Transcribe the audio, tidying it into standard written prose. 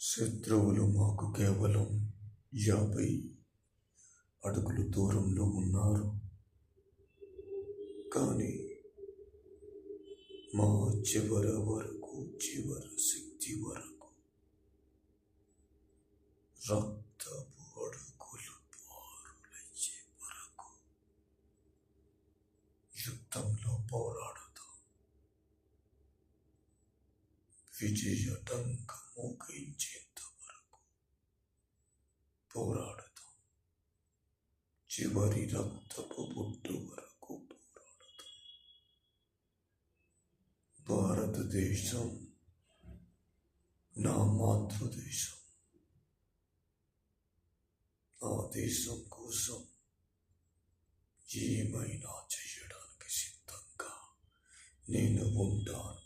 శత్రువులు మాకు కేవలం 50 అడుగులు దూరంలో ఉన్నారు, కానీ మా చివరి శక్తి వరకు రక్తపు అడుగులు పారులయ్యే వరకు యుద్ధంలో పోరాడుతాం. విజయ డంక మోగించేంత వరకు పోరాడుతాం. చివరి రక్తపు బొట్టు వరకు పోరాడుతాం. భారతదేశం నా మాతృదేశం. నా దేశం కోసం ఏమైనా చేయడానికి సిద్ధంగా నేను ఉంటాను.